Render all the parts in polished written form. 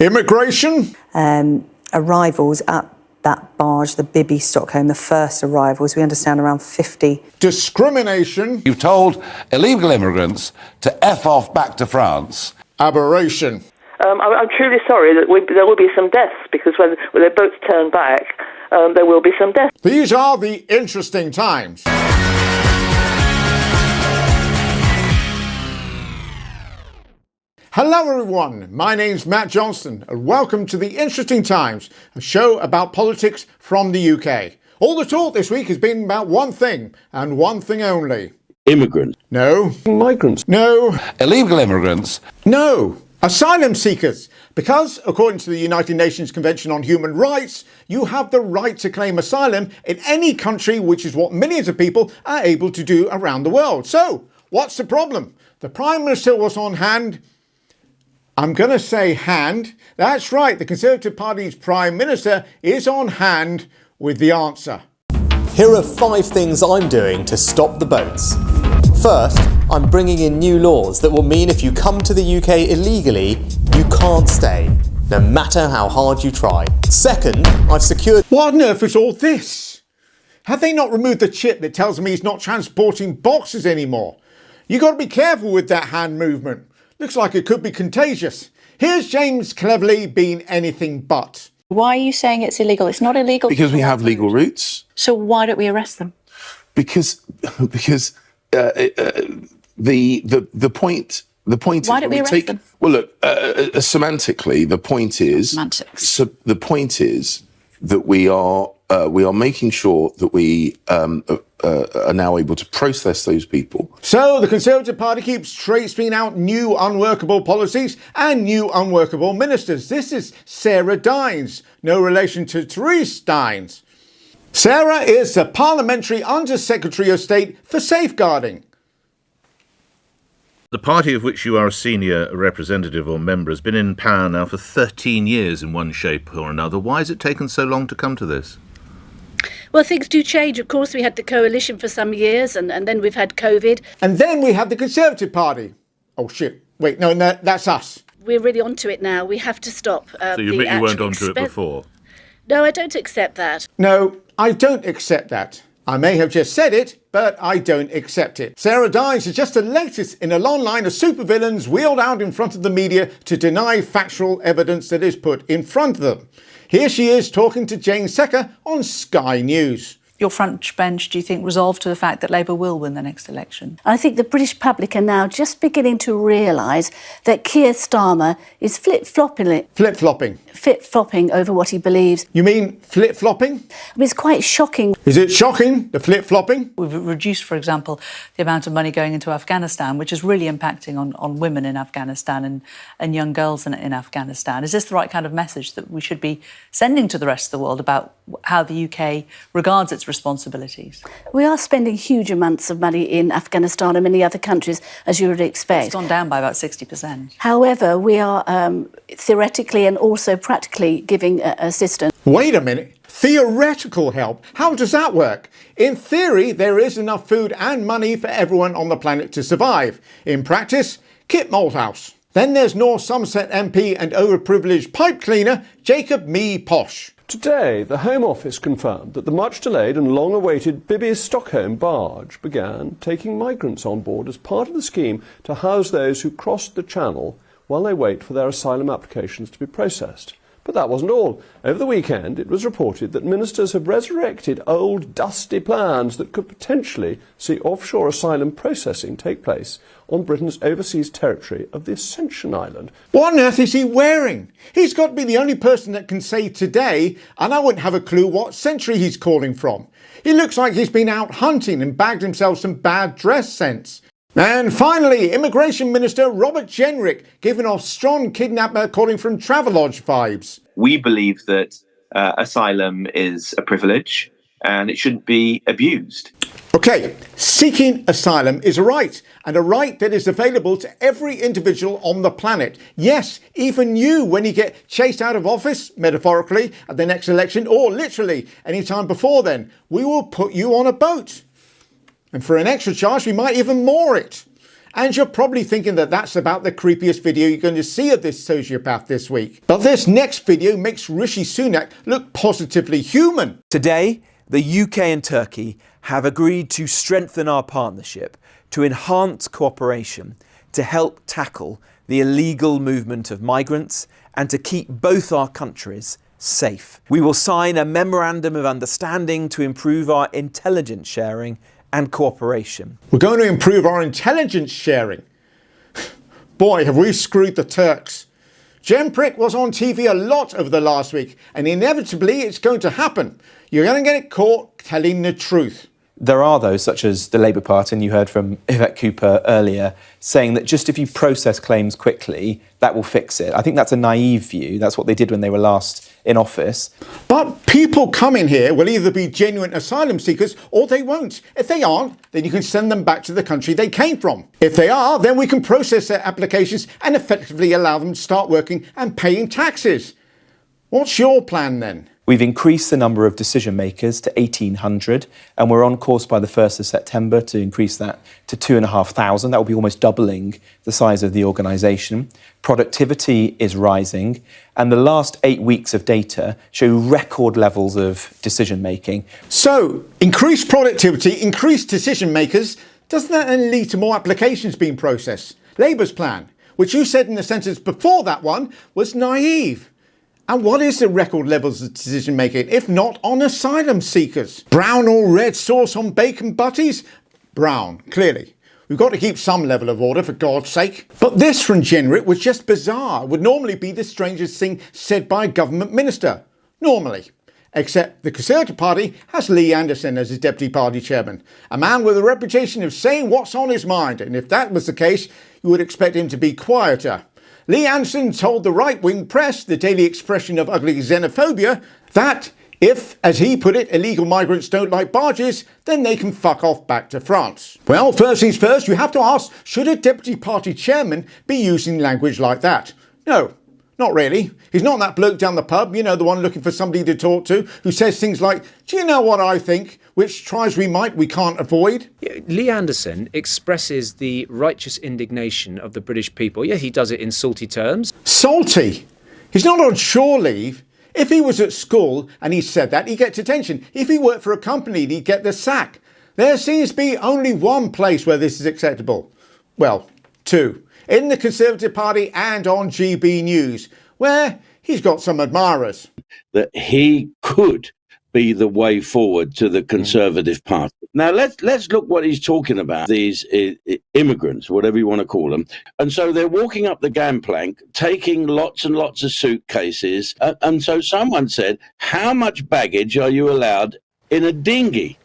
Immigration? Arrivals at that barge, the Bibi Stockholm, the first arrivals, we understand around 50. Discrimination? You've told illegal immigrants to F off back to France. Aberration? I'm truly sorry that there will be some deaths, because when their boats turn back, there will be some deaths. These are the interesting times. Hello everyone, my name's Matt Johnston and welcome to The Interesting Times, a show about politics from the UK. All the talk this week has been about one thing, and one thing only. Immigrant. No. Migrants. No. Illegal immigrants. No. Asylum seekers. Because, according to the United Nations Convention on Human Rights, you have the right to claim asylum in any country, which is what millions of people are able to do around the world. So, what's the problem? The Prime Minister was on hand. I'm going to say hand. That's right, the Conservative Party's Prime Minister is on hand with the answer. Here are 5 things I'm doing to stop the boats. First, I'm bringing in new laws that will mean if you come to the UK illegally, you can't stay, no matter how hard you try. Second, I've secured... What on earth is all this? Have they not removed the chip that tells me he's not transporting boxes anymore? You got to be careful with that hand movement. Looks like it could be contagious. Here's James Cleverly being anything but. Why are you saying it's illegal? It's not illegal. Because we have legal routes. So why don't we arrest them? Because the point is why don't we arrest them? Well, look, semantically, the point is semantics. The point is that we are making sure that we are now able to process those people. So the Conservative Party keeps traipsing out new unworkable policies and new unworkable ministers. This is Sarah Dines, no relation to Therese Dines. Sarah is the Parliamentary Under-Secretary of State for Safeguarding. The party of which you are a senior representative or member has been in power now for 13 years in one shape or another. Why has it taken so long to come to this? Well, things do change. Of course, we had the coalition for some years and then we've had COVID. And then we have the Conservative Party. Oh, shit. Wait, no, that's us. We're really onto it now. We have to stop. So you admit you weren't onto it before? No, I don't accept that. No, I don't accept that. I may have just said it, but I don't accept it. Sarah Dines is just the latest in a long line of supervillains wheeled out in front of the media to deny factual evidence that is put in front of them. Here she is talking to Jane Secker on Sky News. Your front bench, do you think, resolved to the fact that Labour will win the next election? I think the British public are now just beginning to realise that Keir Starmer is flip-flopping over what he believes. You mean flip-flopping? I mean, it's quite shocking. Is it shocking, the flip-flopping? We've reduced, for example, the amount of money going into Afghanistan, which is really impacting on women in Afghanistan and young girls in Afghanistan. Is this the right kind of message that we should be sending to the rest of the world about how the UK regards its responsibilities? We are spending huge amounts of money in Afghanistan and many other countries, as you would expect. It's gone down by about 60%. However, we are theoretically and also practically giving assistance. Wait a minute. Theoretical help? How does that work? In theory, there is enough food and money for everyone on the planet to survive. In practice, Kit Malthouse. Then there's North Somerset MP and overprivileged pipe cleaner Jacob Mee Posh. Today, the Home Office confirmed that the much-delayed and long-awaited Bibi Stockholm barge began taking migrants on board as part of the scheme to house those who crossed the Channel while they wait for their asylum applications to be processed. But that wasn't all. Over the weekend, it was reported that ministers have resurrected old, dusty plans that could potentially see offshore asylum processing take place on Britain's overseas territory of the Ascension Island. What on earth is he wearing? He's got to be the only person that can say today, and I wouldn't have a clue what century he's calling from. He looks like he's been out hunting and bagged himself some bad dress sense. And finally, Immigration Minister Robert Jenrick giving off strong kidnapper calling from Travelodge vibes. We believe that asylum is a privilege and it shouldn't be abused. Okay, seeking asylum is a right, and a right that is available to every individual on the planet. Yes, even you when you get chased out of office, metaphorically, at the next election, or literally any time before then. We will put you on a boat. And for an extra charge, we might even moor it. And you're probably thinking that that's about the creepiest video you're going to see of this sociopath this week. But this next video makes Rishi Sunak look positively human. Today, the UK and Turkey have agreed to strengthen our partnership, to enhance cooperation, to help tackle the illegal movement of migrants and to keep both our countries safe. We will sign a memorandum of understanding to improve our intelligence sharing and cooperation. We're going to improve our intelligence sharing. Boy, have we screwed the Turks. Jem Prick was on TV a lot over the last week, and inevitably it's going to happen. You're going to get caught telling the truth. There are those, such as the Labour Party, and you heard from Yvette Cooper earlier, saying that just if you process claims quickly, that will fix it. I think that's a naive view. That's what they did when they were last in office. But people coming here will either be genuine asylum seekers or they won't. If they aren't, then you can send them back to the country they came from. If they are, then we can process their applications and effectively allow them to start working and paying taxes. What's your plan then? We've increased the number of decision makers to 1,800, and we're on course by the 1st of September to increase that to 2,500. That will be almost doubling the size of the organisation. Productivity is rising, and the last 8 weeks of data show record levels of decision making. So, increased productivity, increased decision makers, doesn't that then lead to more applications being processed? Labour's plan, which you said in the sentence before that one, was naive. And what is the record levels of decision making, if not on asylum seekers? Brown or red sauce on bacon butties? Brown, clearly. We've got to keep some level of order, for God's sake. But this from Jenrick was just bizarre. It would normally be the strangest thing said by a government minister. Normally. Except the Conservative Party has Lee Anderson as its deputy party chairman. A man with a reputation of saying what's on his mind. And if that was the case, you would expect him to be quieter. Lee Anderson told the right-wing press, the daily expression of ugly xenophobia, that if, as he put it, illegal migrants don't like barges, then they can fuck off back to France. Well, first things first, you have to ask, should a deputy party chairman be using language like that? No, not really. He's not that bloke down the pub, you know, the one looking for somebody to talk to, who says things like, do you know what I think? Which tries we might, we can't avoid. Lee Anderson expresses the righteous indignation of the British people. Yeah, he does it in salty terms. Salty? He's not on shore leave. If he was at school and he said that, he'd get detention. If he worked for a company, he'd get the sack. There seems to be only one place where this is acceptable. Well, two. In the Conservative Party and on GB News, where he's got some admirers. That he could be the way forward to the Conservative Party. Now, let's look what he's talking about, these immigrants, whatever you want to call them. And so they're walking up the gangplank, taking lots and lots of suitcases. And so someone said, how much baggage are you allowed in a dinghy?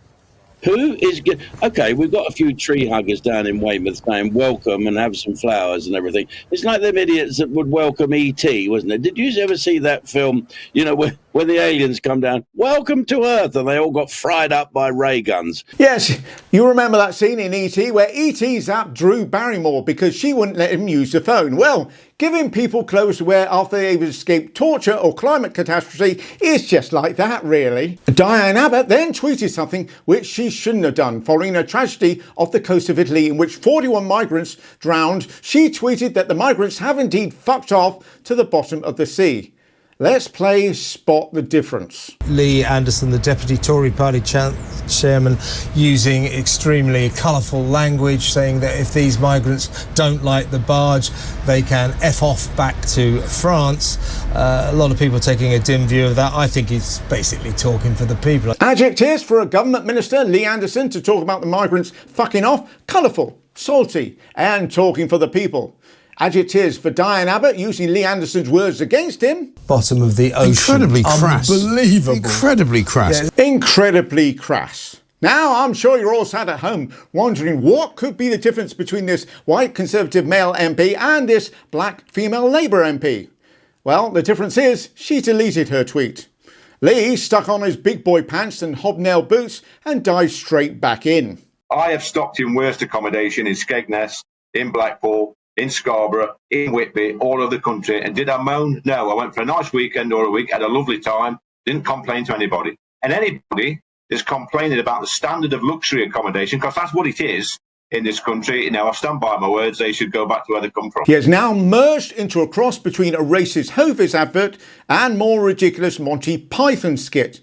Who is good? Okay, we've got a few tree huggers down in Weymouth saying welcome and have some flowers and everything. It's like them idiots that would welcome E.T., wasn't it? Did you ever see that film, you know, where the aliens come down, welcome to Earth, and they all got fried up by ray guns? Yes, you remember that scene in E.T. where E.T. zapped Drew Barrymore because she wouldn't let him use the phone. Well, giving people clothes to wear after they've escaped torture or climate catastrophe is just like that, really. Diane Abbott then tweeted something which she shouldn't have done. Following a tragedy off the coast of Italy in which 41 migrants drowned, she tweeted that the migrants have indeed fucked off to the bottom of the sea. Let's play Spot the Difference. Lee Anderson, the Deputy Tory Party chairman, using extremely colourful language, saying that if these migrants don't like the barge, they can F off back to France. A lot of people taking a dim view of that. I think he's basically talking for the people. Adjectives for a government minister, Lee Anderson, to talk about the migrants fucking off: colourful, salty, and talking for the people. Adjectives for Diane Abbott, using Lee Anderson's words against him: bottom of the ocean. Incredibly crass. Unbelievable. Incredibly crass. Yeah. Incredibly crass. Now, I'm sure you're all sat at home wondering what could be the difference between this white Conservative male MP and this black female Labour MP. Well, the difference is she deleted her tweet. Lee stuck on his big boy pants and hobnail boots and dived straight back in. I have stopped in worst accommodation in Skegness, in Blackpool, in Scarborough, in Whitby, all over the country. And did I moan? No, I went for a nice weekend or a week, had a lovely time, didn't complain to anybody. And anybody is complaining about the standard of luxury accommodation, because that's what it is, in this country. Now, I stand by my words. They should go back to where they come from. He has now merged into a cross between a racist Hovis advert and more ridiculous Monty Python skit.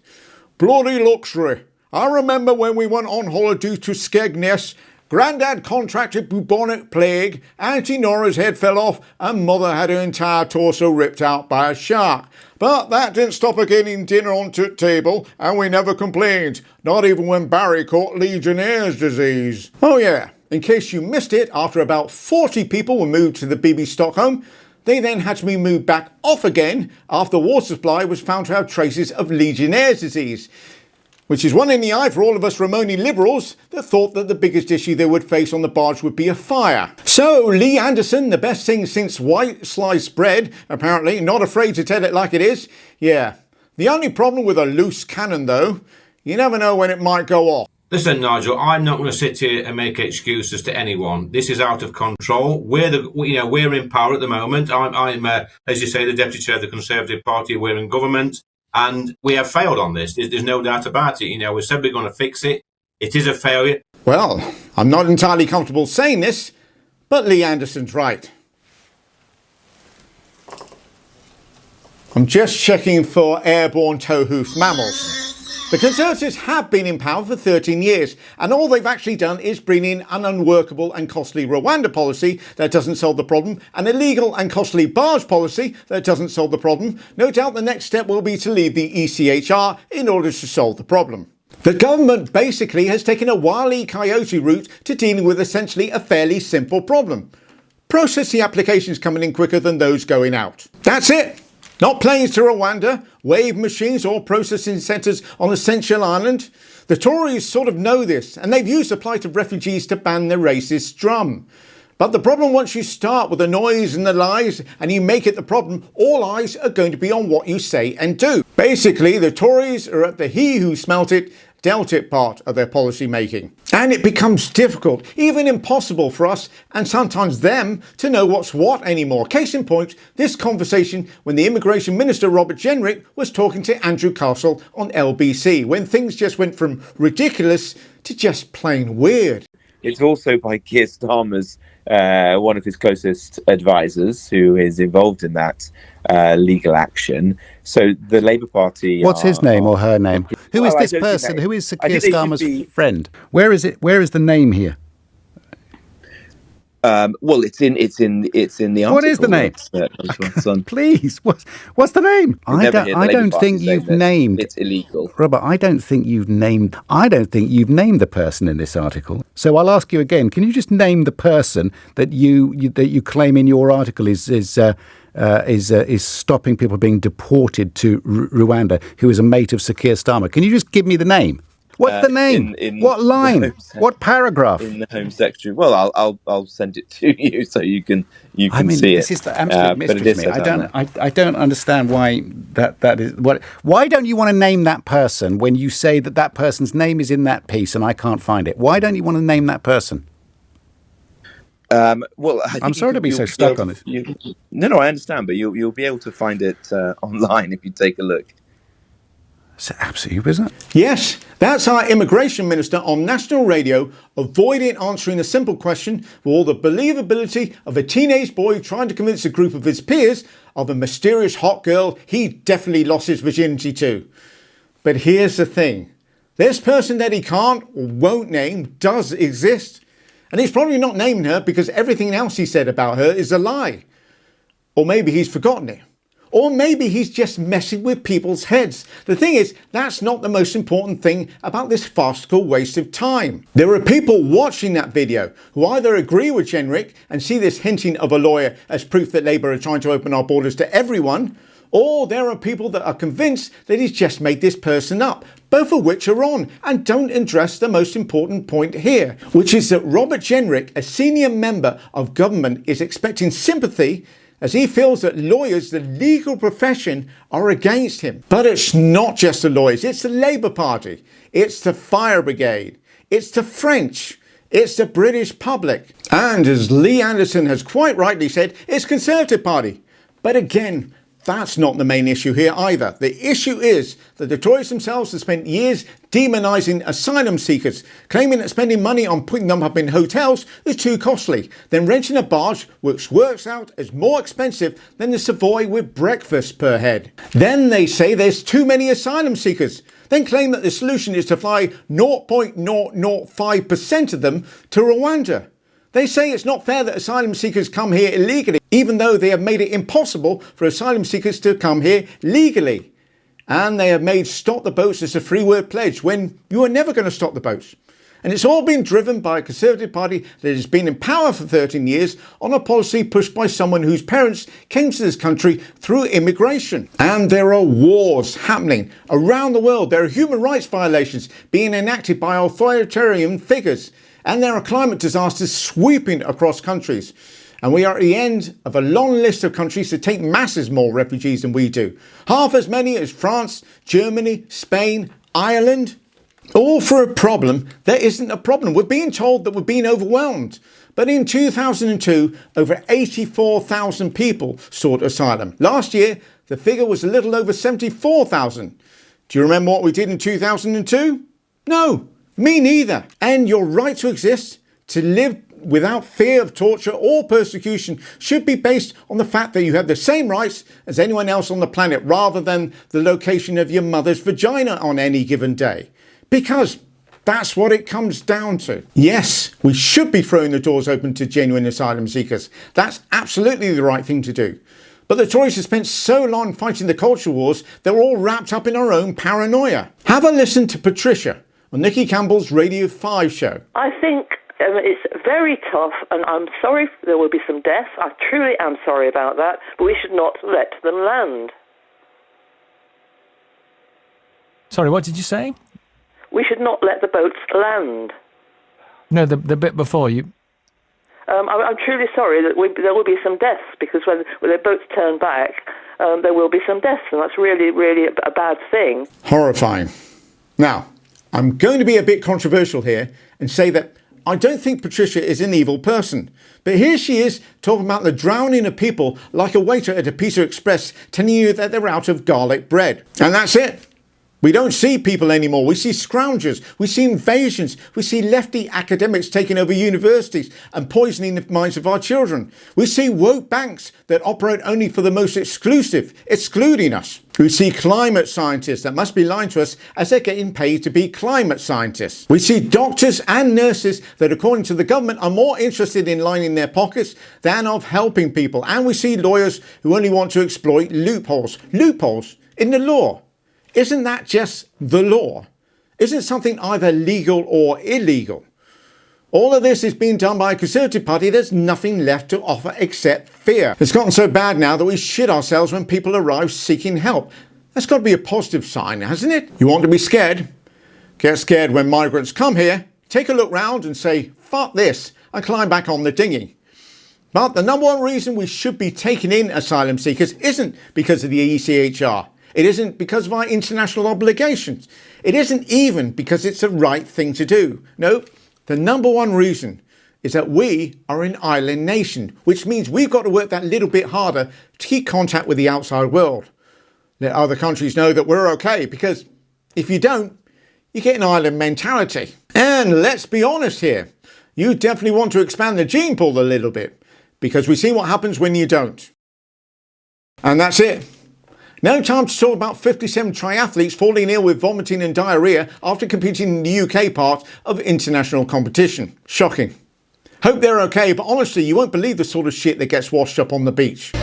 Bloody luxury. I remember when we went on holiday to Skegness. Grandad contracted bubonic plague, Auntie Nora's head fell off, and Mother had her entire torso ripped out by a shark. But that didn't stop her getting dinner onto the table, and we never complained, not even when Barry caught Legionnaire's disease. Oh yeah, in case you missed it, after about 40 people were moved to the BB Stockholm, they then had to be moved back off again after the water supply was found to have traces of Legionnaire's disease. Which is one in the eye for all of us Romani liberals that thought that the biggest issue they would face on the barge would be a fire. So Lee Anderson, the best thing since white sliced bread, apparently, not afraid to tell it like it is. Yeah, the only problem with a loose cannon though, you never know when it might go off. Listen, Nigel, I'm not going to sit here and make excuses to anyone. This is out of control. We're in power at the moment. I'm as you say, the deputy chair of the Conservative Party. We're in government. And we have failed on this. There's no doubt about it. We said we're going to fix it. It is a failure. Well, I'm not entirely comfortable saying this, but Lee Anderson's right. I'm just checking for airborne toe-hoofed mammals. The Conservatives have been in power for 13 years, and all they've actually done is bring in an unworkable and costly Rwanda policy that doesn't solve the problem, an illegal and costly barge policy that doesn't solve the problem. No doubt the next step will be to leave the ECHR in order to solve the problem. The government basically has taken a Wile E. Coyote route to dealing with essentially a fairly simple problem. Processing applications coming in quicker than those going out. That's it. Not planes to Rwanda, wave machines or processing centres on Essential Island. The Tories sort of know this, and they've used the plight of refugees to ban the racist drum. But the problem, once you start with the noise and the lies and you make it the problem, all eyes are going to be on what you say and do. Basically, the Tories are at the he who smelt it, dealt it part of their policy making. And it becomes difficult, even impossible for us and sometimes them to know what's what anymore. Case in point, this conversation when the Immigration Minister Robert Jenrick was talking to Andrew Castle on LBC, when things just went from ridiculous to just plain weird. It's also by Keir Starmer's one of his closest advisors who is involved in that legal action. So the Labour Party... What's his name or her name? Who is this person? Who is Sir Keir Starmer's friend? Where is it? Where is the name here? Well, it's in the article. What is the name? Please, what's the name? I don't think you've named. It's illegal, Robert. I don't think you've named the person in this article. So I'll ask you again. Can you just name the person that you claim in your article is stopping people being deported to Rwanda? Who is a mate of Sir Keir Starmer? Can you just give me the name? What's the name? What line? What paragraph? In the Home Secretary. Well, I'll send it to you so you can see it. This is the absolute mystery to me. I don't understand why that is. Why don't you want to name that person when you say that person's name is in that piece and I can't find it? Why don't you want to name that person? Well, I'm sorry to be so stuck on this. No, I understand, but you'll be able to find it online if you take a look. It's absolutely bizarre. Yes, that's our immigration minister on national radio avoiding answering a simple question for all the believability of a teenage boy trying to convince a group of his peers of a mysterious hot girl he definitely lost his virginity to. But here's the thing. This person that he can't or won't name does exist. And he's probably not naming her because everything else he said about her is a lie. Or maybe he's forgotten it. Or maybe he's just messing with people's heads. The thing is, that's not the most important thing about this farcical waste of time. There are people watching that video who either agree with Jenrick and see this hinting of a lawyer as proof that Labour are trying to open our borders to everyone, or there are people that are convinced that he's just made this person up, both of which are wrong and don't address the most important point here, which is that Robert Jenrick, a senior member of government, is expecting sympathy as he feels that lawyers, the legal profession, are against him. But it's not just the lawyers, it's the Labour Party, it's the fire brigade, it's the French, it's the British public. And as Lee Anderson has quite rightly said, it's Conservative Party. But again, that's not the main issue here either. The issue is that the Tories themselves have spent years demonising asylum seekers, claiming that spending money on putting them up in hotels is too costly. Then renting a barge, which works out as more expensive than the Savoy with breakfast per head. Then they say there's too many asylum seekers. Then claim that the solution is to fly 0.005% of them to Rwanda. They say it's not fair that asylum seekers come here illegally, even though they have made it impossible for asylum seekers to come here legally. And they have made stop the boats as a free word pledge when you are never going to stop the boats. And it's all been driven by a Conservative Party that has been in power for 13 years on a policy pushed by someone whose parents came to this country through immigration. And there are wars happening around the world. There are human rights violations being enacted by authoritarian figures. And there are climate disasters sweeping across countries. And we are at the end of a long list of countries that take masses more refugees than we do. Half as many as France, Germany, Spain, Ireland. All for a problem that isn't a problem. We're being told that we're being overwhelmed. But in 2002, over 84,000 people sought asylum. Last year, the figure was a little over 74,000. Do you remember what we did in 2002? No. Me neither. And your right to exist, to live without fear of torture or persecution, should be based on the fact that you have the same rights as anyone else on the planet, rather than the location of your mother's vagina on any given day. Because that's what it comes down to. Yes, we should be throwing the doors open to genuine asylum seekers. That's absolutely the right thing to do. But the Tories have spent so long fighting the culture wars, they're all wrapped up in our own paranoia. Have a listen to Patricia on Nicky Campbell's Radio 5 show. I think it's very tough, and I'm sorry there will be some deaths. I truly am sorry about that, but we should not let them land. Sorry, what did you say? We should not let the boats land. No, the bit before you. I'm truly sorry that there will be some deaths, because when the boats turn back, there will be some deaths, and that's really, really a bad thing. Horrifying. Now, I'm going to be a bit controversial here and say that I don't think Patricia is an evil person. But here she is talking about the drowning of people like a waiter at a Pizza Express telling you that they're out of garlic bread. And that's it. We don't see people anymore. We see scroungers. We see invasions. We see lefty academics taking over universities and poisoning the minds of our children. We see woke banks that operate only for the most exclusive, excluding us. We see climate scientists that must be lying to us as they're getting paid to be climate scientists. We see doctors and nurses that, according to the government, are more interested in lining their pockets than of helping people. And we see lawyers who only want to exploit loopholes. Loopholes in the law. Isn't that just the law? Isn't something either legal or illegal? All of this is being done by a Conservative Party that's nothing left to offer except fear. It's gotten so bad now that we shit ourselves when people arrive seeking help. That's got to be a positive sign, hasn't it? You want to be scared? Get scared when migrants come here, take a look round and say, fuck this, and climb back on the dinghy. But the number one reason we should be taking in asylum seekers isn't because of the ECHR. It isn't because of our international obligations. It isn't even because it's the right thing to do. No, the number one reason is that we are an island nation, which means we've got to work that little bit harder to keep contact with the outside world. Let other countries know that we're okay, because if you don't, you get an island mentality. And let's be honest here, you definitely want to expand the gene pool a little bit, because we see what happens when you don't. And that's it. No time to talk about 57 triathletes falling ill with vomiting and diarrhea after competing in the UK part of international competition. Shocking. Hope they're okay, but honestly, you won't believe the sort of shit that gets washed up on the beach.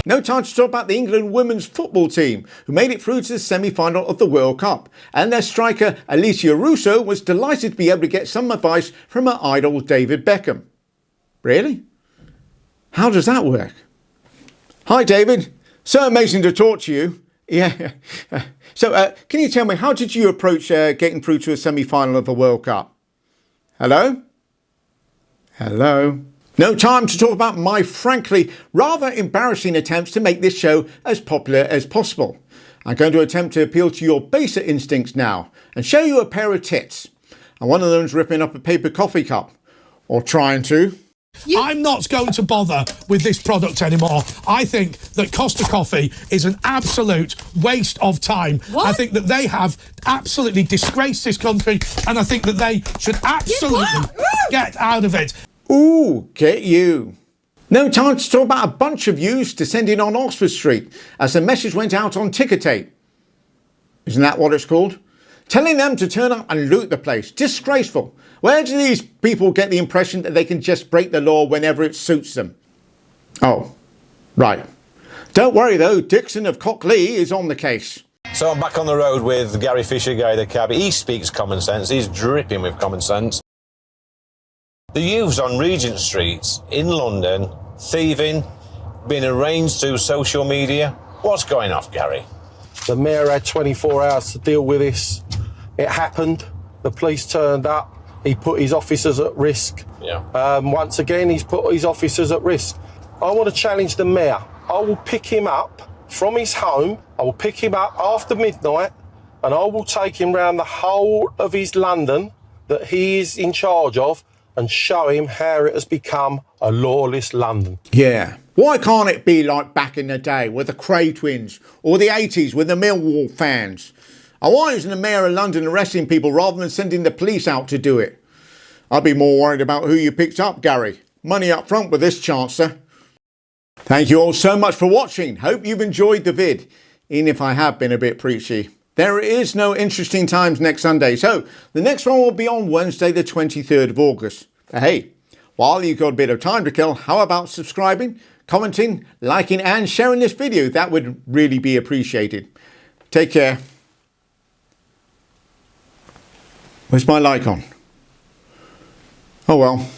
No time to talk about the England women's football team, who made it through to the semi-final of the World Cup. And their striker, Alicia Russo, was delighted to be able to get some advice from her idol, David Beckham. Really? How does that work? Hi, David. So amazing to talk to you. Yeah. So, can you tell me, how did you approach getting through to a semi-final of the World Cup? Hello? Hello? No time to talk about my, frankly, rather embarrassing attempts to make this show as popular as possible. I'm going to attempt to appeal to your baser instincts now and show you a pair of tits. And one of them's ripping up a paper coffee cup. Or trying to. I'm not going to bother with this product anymore. I think that Costa Coffee is an absolute waste of time. What? I think that they have absolutely disgraced this country, and I think that they should absolutely get out of it. Ooh, get you. No time to talk about a bunch of yous descending on Oxford Street as the message went out on ticker tape. Isn't that what it's called? Telling them to turn up and loot the place. Disgraceful. Where do these people get the impression that they can just break the law whenever it suits them? Oh, right. Don't worry though, Dixon of Cockley is on the case. So I'm back on the road with Gary Fisher, Gary the cabbie. He speaks common sense. He's dripping with common sense. The youths on Regent Street in London, thieving, being arranged through social media. What's going off, Gary? The mayor had 24 hours to deal with this. It happened. The police turned up. He put his officers at risk. Yeah. Once again, he's put his officers at risk. I want to challenge the mayor. I will pick him up from his home. I will pick him up after midnight, and I will take him round the whole of his London that he is in charge of and show him how it has become a lawless London. Yeah. Why can't it be like back in the day with the Cray twins or the 80s with the Millwall fans? And why isn't the mayor of London arresting people rather than sending the police out to do it? I'd be more worried about who you picked up, Gary. Money up front with this Chancellor. Thank you all so much for watching. Hope you've enjoyed the vid, even if I have been a bit preachy. There is no Interesting Times next Sunday, so the next one will be on Wednesday the 23rd of August. But hey, while you've got a bit of time to kill, how about subscribing, commenting, liking and sharing this video? That would really be appreciated. Take care. Where's my like on? Oh well.